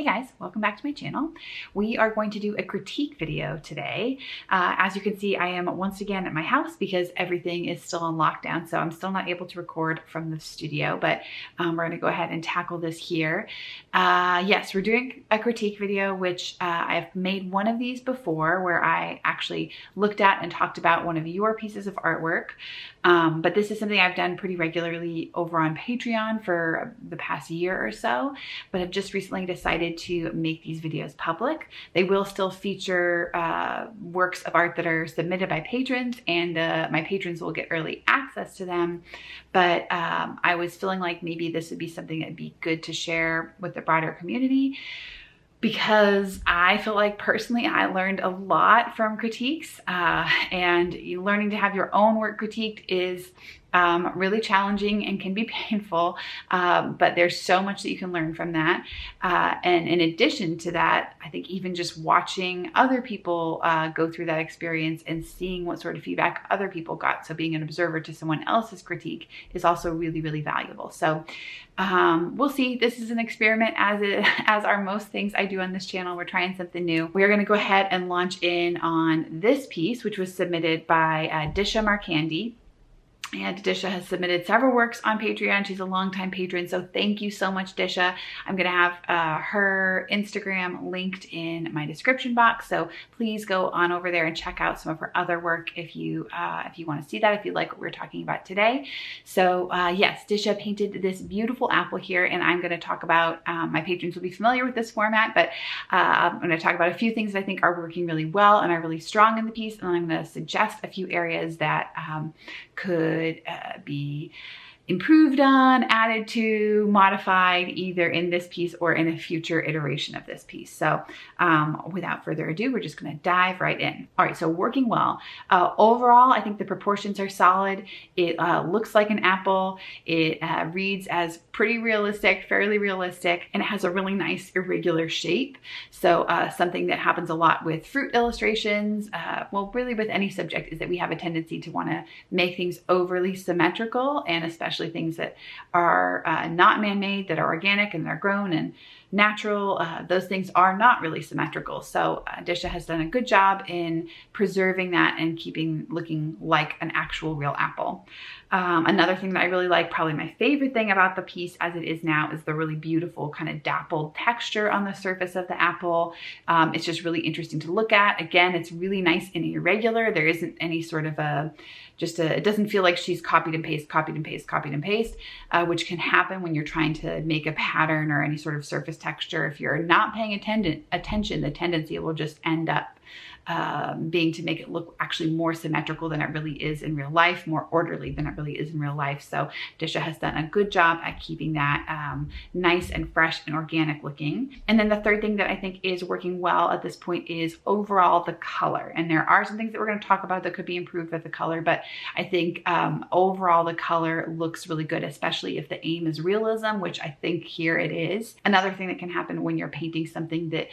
Hey guys, welcome back to my channel. We are going to do a critique video today. As you can see, I am once again at my house because everything is still on lockdown, so I'm still not able to record from the studio, but we're going to go ahead and tackle this here. Yes, we're doing a critique video, which I've made one of these before where I actually looked at and talked about one of your pieces of artwork. But this is something I've done pretty regularly over on Patreon for the past year or so, but I've just recently decided to make these videos public. They will still feature works of art that are submitted by patrons, and my patrons will get early access to them. But I was feeling like maybe this would be something that'd be good to share with the broader community, because I feel like personally I learned a lot from critiques, and learning to have your own work critiqued is really challenging and can be painful, but there's so much that you can learn from that. And in addition to that, I think even just watching other people go through that experience and seeing what sort of feedback other people got, so being an observer to someone else's critique, is also really, really valuable. So we'll see. This is an experiment, as are most things I do on this channel. We're trying something new. We're going to go ahead and launch in on this piece, which was submitted by Disha Marcandy. And Disha has submitted several works on Patreon. She's a longtime patron, so thank you so much, Disha. I'm gonna have her Instagram linked in my description box, so please go on over there and check out some of her other work if you want to see that, if you like what we're talking about today. So yes, Disha painted this beautiful apple here, and I'm gonna talk about, my patrons will be familiar with this format, but I'm gonna talk about a few things that I think are working really well and are really strong in the piece, and I'm gonna suggest a few areas that could be improved on, added to, modified, either in this piece or in a future iteration of this piece. So without further ado, we're just going to dive right in. All right, so working well. Overall, I think the proportions are solid. It looks like an apple. It reads as pretty realistic, fairly realistic, and it has a really nice irregular shape. So something that happens a lot with fruit illustrations, well, really with any subject, is that we have a tendency to want to make things overly symmetrical, and especially things that are not man-made, that are organic and they're grown and natural. Those things are not really symmetrical. So Disha has done a good job in preserving that and looking like an actual real apple. Another thing that I really like, probably my favorite thing about the piece as it is now, is the really beautiful kind of dappled texture on the surface of the apple. It's just really interesting to look at. Again, it's really nice and irregular. There isn't any sort of it doesn't feel like she's copied and paste, copied and paste, copied and paste, which can happen when you're trying to make a pattern or any sort of surface texture. If you're not paying attention, the tendency will just end up being to make it look actually more symmetrical than it really is in real life, more orderly than it really is in real life. So Disha has done a good job at keeping that nice and fresh and organic looking. And then the third thing that I think is working well at this point is overall the color. And there are some things that we're going to talk about that could be improved with the color, but I think overall the color looks really good, especially if the aim is realism, which I think here it is. Another thing that can happen when you're painting something that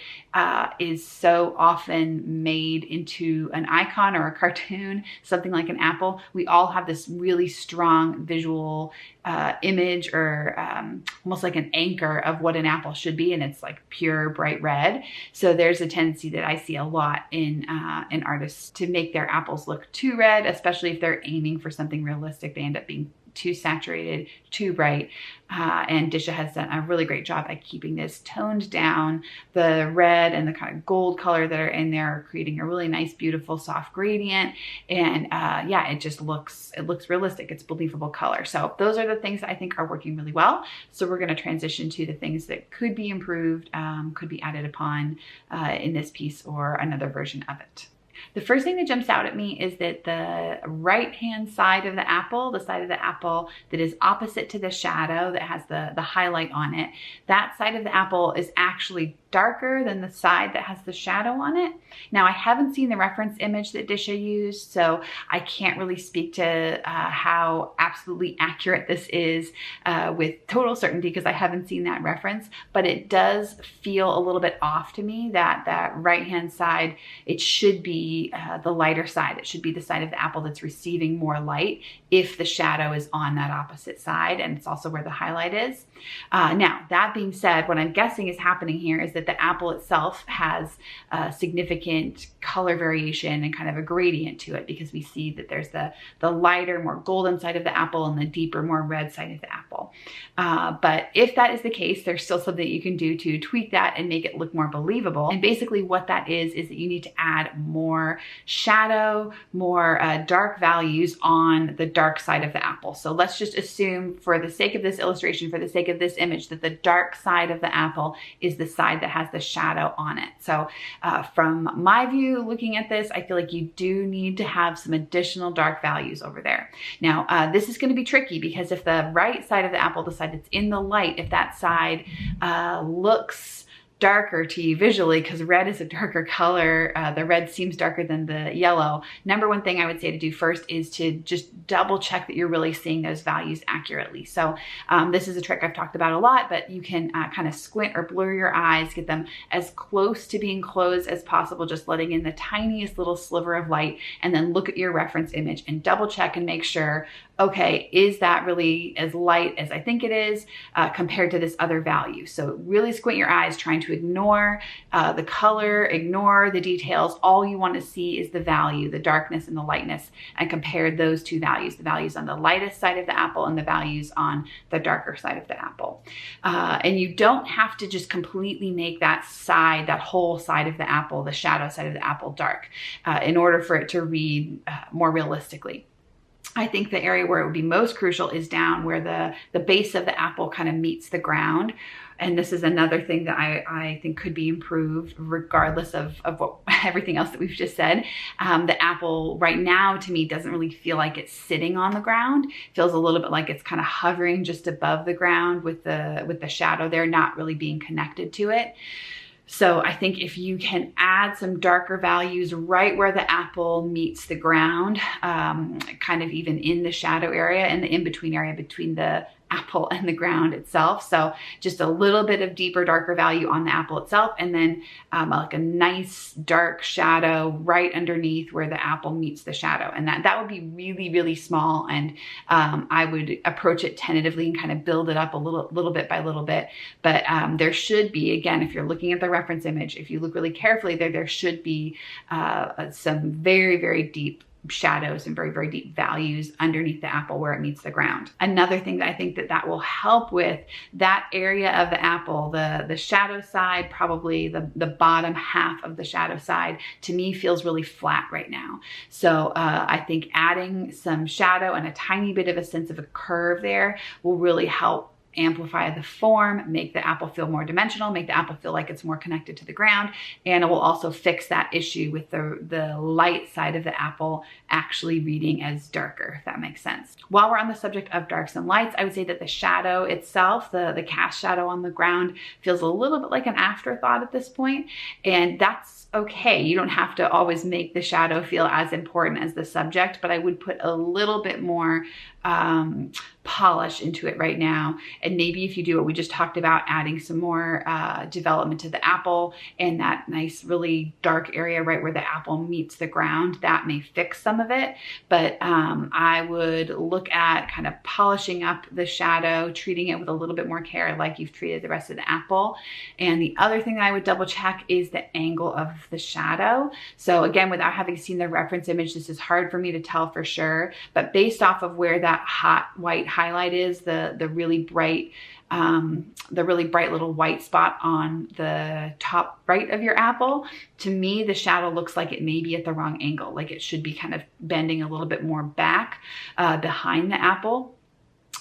is so often made into an icon or a cartoon, something like an apple, we all have this really strong visual image, or almost like an anchor of what an apple should be, and it's like pure bright red. So there's a tendency that I see a lot in artists to make their apples look too red, especially if they're aiming for something realistic. They end up being too saturated, too bright, and Disha has done a really great job at keeping this toned down. The red and the kind of gold color that are in there are creating a really nice, beautiful, soft gradient, and yeah, it looks realistic. It's believable color. So those are the things that I think are working really well. So we're going to transition to the things that could be improved, could be added upon in this piece or another version of it. The first thing that jumps out at me is that the right-hand side of the apple, the side of the apple that is opposite to the shadow that has the highlight on it, that side of the apple is actually darker than the side that has the shadow on it. Now, I haven't seen the reference image that Disha used, so I can't really speak to how absolutely accurate this is with total certainty, because I haven't seen that reference, but it does feel a little bit off to me that that right-hand side, it should be be the lighter side. It should be the side of the apple that's receiving more light if the shadow is on that opposite side, and it's also where the highlight is. Now, that being said, what I'm guessing is happening here is that the apple itself has significant color variation and kind of a gradient to it, because we see that there's the lighter, more golden side of the apple and the deeper, more red side of the apple. But if that is the case, there's still something you can do to tweak that and make it look more believable. And basically what that is that you need to add more shadow, more dark values on the dark side of the apple. So let's just assume, for the sake of this illustration, for the sake of this image, that the dark side of the apple is the side that has the shadow on it. So from my view, looking at this, I feel like you do need to have some additional dark values over there. Now, this is going to be tricky, because if the right side of the apple, the side that's in the light, if that side looks darker to you visually, because red is a darker color, the red seems darker than the yellow, number one thing I would say to do first is to just double check that you're really seeing those values accurately. So this is a trick I've talked about a lot, but you can kind of squint or blur your eyes, get them as close to being closed as possible, just letting in the tiniest little sliver of light, and then look at your reference image and double check and make sure, okay, is that really as light as I think it is compared to this other value? So really squint your eyes, trying to ignore the color, ignore the details. All you want to see is the value, the darkness and the lightness, and compare those two values, the values on the lightest side of the apple and the values on the darker side of the apple. And you don't have to just completely make that side, that whole side of the apple, the shadow side of the apple, dark in order for it to read more realistically. I think the area where it would be most crucial is down where the base of the apple kind of meets the ground. And this is another thing that I think could be improved regardless of what everything else that we've just said. The apple right now, to me, doesn't really feel like it's sitting on the ground. It feels a little bit like it's kind of hovering just above the ground with the shadow there, not really being connected to it. So I think if you can add some darker values right where the apple meets the ground, kind of even in the shadow area and the in-between area between the apple and the ground itself. So just a little bit of deeper, darker value on the apple itself, and then like a nice dark shadow right underneath where the apple meets the shadow. And that would be really, really small. And I would approach it tentatively and kind of build it up a little bit by little bit. But there should be, again, if you're looking at the reference image, if you look really carefully there should be some very, very deep shadows and very, very deep values underneath the apple where it meets the ground. Another thing that I think that will help with that area of the apple, the shadow side, probably the bottom half of the shadow side, to me feels really flat right now. So I think adding some shadow and a tiny bit of a sense of a curve there will really help amplify the form, make the apple feel more dimensional, make the apple feel like it's more connected to the ground, and it will also fix that issue with the light side of the apple actually reading as darker, if that makes sense. While we're on the subject of darks and lights, I would say that the shadow itself, the cast shadow on the ground, feels a little bit like an afterthought at this point, and that's okay. You don't have to always make the shadow feel as important as the subject, but I would put a little bit more polish into it right now. And maybe if you do what we just talked about, adding some more development to the apple and that nice really dark area right where the apple meets the ground, that may fix some of it. But I would look at kind of polishing up the shadow, treating it with a little bit more care like you've treated the rest of the apple. And the other thing that I would double check is the angle of the shadow. So again, without having seen the reference image, this is hard for me to tell for sure, but based off of where that hot white highlight is, the really bright little white spot on the top right of your apple, to me, the shadow looks like it may be at the wrong angle. Like it should be kind of bending a little bit more back behind the apple.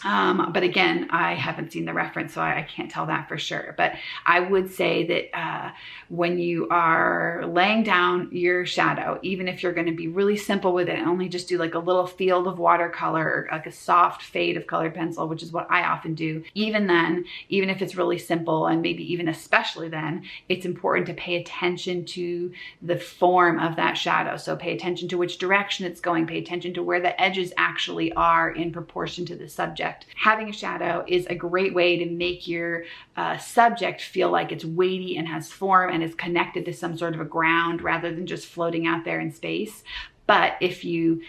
But again, I haven't seen the reference, so I can't tell that for sure. But I would say that when you are laying down your shadow, even if you're going to be really simple with it and only just do like a little field of watercolor or like a soft fade of colored pencil, which is what I often do, even then, even if it's really simple, and maybe even especially then, it's important to pay attention to the form of that shadow. So pay attention to which direction it's going, pay attention to where the edges actually are in proportion to the subject. subject. Having a shadow is a great way to make your subject feel like it's weighty and has form and is connected to some sort of a ground rather than just floating out there in space. But if you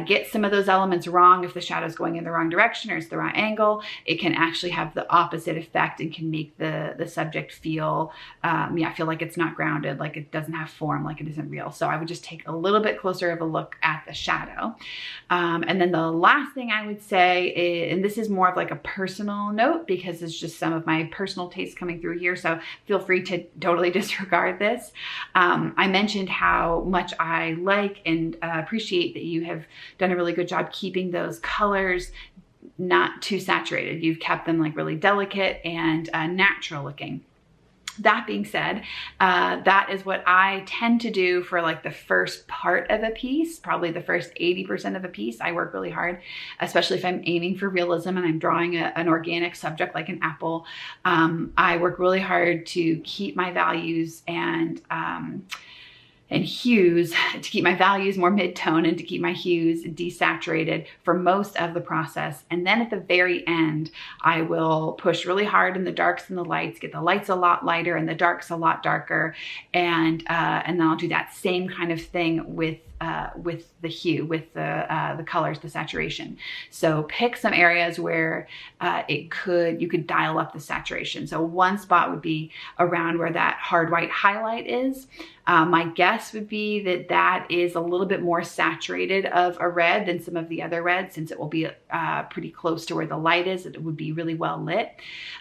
get some of those elements wrong, if the shadow is going in the wrong direction or it's the wrong angle, it can actually have the opposite effect and can make the subject feel, feel like it's not grounded, like it doesn't have form, like it isn't real. So I would just take a little bit closer of a look at the shadow. And then the last thing I would say is, and this is more of like a personal note because it's just some of my personal taste coming through here, so feel free to totally disregard this. I mentioned how much I like and appreciate that you have done a really good job keeping those colors not too saturated. You've kept them like really delicate and natural looking. That being said, that is what I tend to do for like the first part of a piece, probably the first 80% of a piece. I work really hard, especially if I'm aiming for realism and I'm drawing an organic subject like an apple. I work really hard to keep my values and hues, to keep my values more mid-tone and to keep my hues desaturated for most of the process. And then at the very end, I will push really hard in the darks and the lights, get the lights a lot lighter and the darks a lot darker. And then I'll do that same kind of thing with the hue, with the colors, the saturation. So pick some areas where you could dial up the saturation. So one spot would be around where that hard white highlight is. My guess would be that that is a little bit more saturated of a red than some of the other reds, since it will be pretty close to where the light is. It would be really well lit.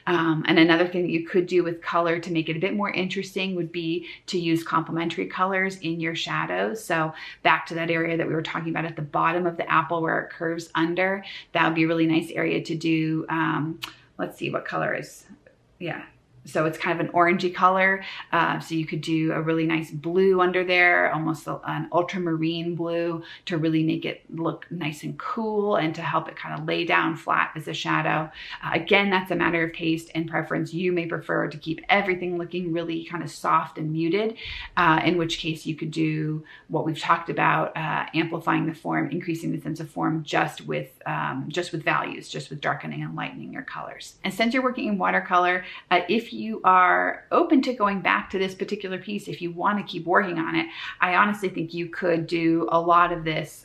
And another thing that you could do with color to make it a bit more interesting would be to use complementary colors in your shadows. So back to that area that we were talking about at the bottom of the apple where it curves under, that would be a really nice area to do. Let's see, what color is, yeah. So it's kind of an orangey color. So you could do a really nice blue under there, almost an ultramarine blue, to really make it look nice and cool and to help it kind of lay down flat as a shadow. Again, that's a matter of taste and preference. You may prefer to keep everything looking really kind of soft and muted, in which case you could do what we've talked about, amplifying the form, increasing the sense of form just with values, just with darkening and lightening your colors. And since you're working in watercolor, if you are open to going back to this particular piece, if you want to keep working on it, I honestly think you could do a lot of this.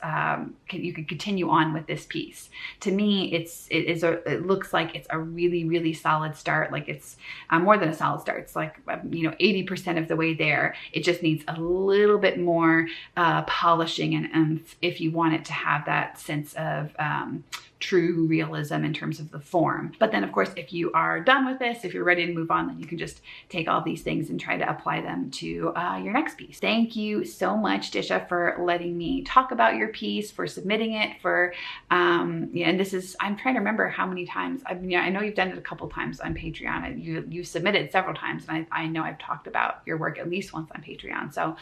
You could continue on with this piece. To me, it looks like it's a really, really solid start. Like it's more than a solid start. It's like 80% of the way there. It just needs a little bit more polishing and if you want it to have that sense of true realism in terms of the form. But then of course, if you are done with this, if you're ready to move on, then you can just take all these things and try to apply them to your next piece. Thank you so much, Disha, for letting me talk about your piece, for submitting it, and this is, I'm trying to remember how many times, I know you've done it a couple times on Patreon. You submitted several times, and I know I've talked about your work at least once on Patreon. So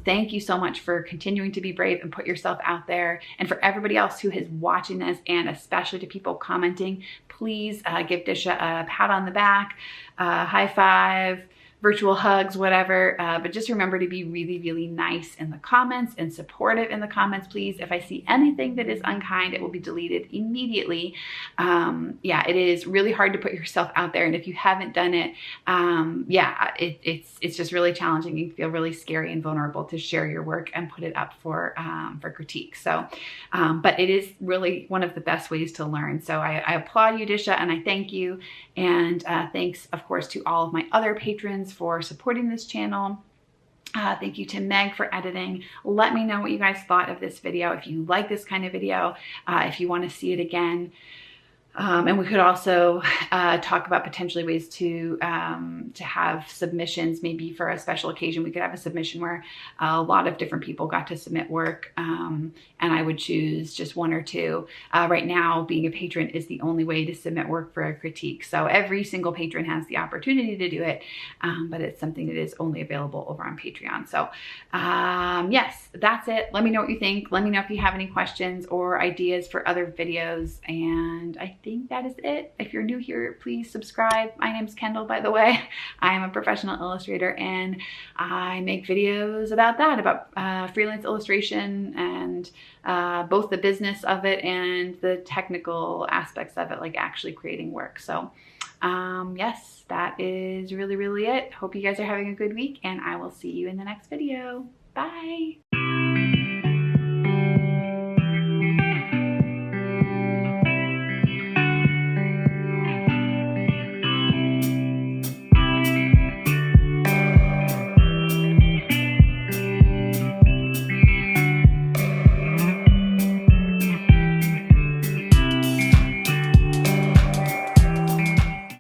thank you so much for continuing to be brave and put yourself out there. And for everybody else who is watching this, and especially to people commenting, please give Disha a pat on the back, high five, virtual hugs, whatever. But just remember to be really, really nice in the comments and supportive in the comments, please. If I see anything that is unkind, it will be deleted immediately. It is really hard to put yourself out there. And if you haven't done it, it's just really challenging. You feel really scary and vulnerable to share your work and put it up for critique. So, but it is really one of the best ways to learn. So I applaud you, Disha, and I thank you. And thanks, of course, to all of my other patrons for supporting this channel. Thank you to Meg for editing. Let me know what you guys thought of this video. If you like this kind of video, if you want to see it again. And we could also talk about potentially ways to have submissions, maybe for a special occasion. We could have a submission where a lot of different people got to submit work, and I would choose just one or two. Right now, being a patron is the only way to submit work for a critique. So every single patron has the opportunity to do it, but it's something that is only available over on Patreon. So yes, that's it. Let me know what you think. Let me know if you have any questions or ideas for other videos, and I think that is it. If you're new here, please subscribe. My name's Kendall, by the way. I am a professional illustrator and I make videos about that, about freelance illustration and both the business of it and the technical aspects of it, like actually creating work. So yes, that is really it. Hope you guys are having a good week and I will see you in the next video. Bye.